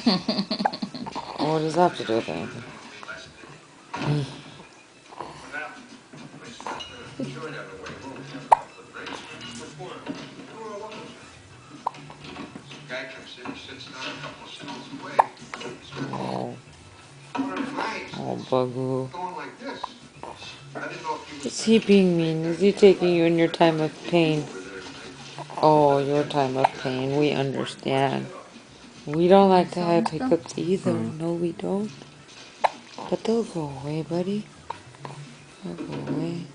What does that have to do with anything? Oh, oh, Bugoo. Is he being mean? Is he taking you in your time of pain? Oh, your time of pain. We understand. We don't like to have hiccups either. No, we don't. But they'll go away, buddy. They'll go away.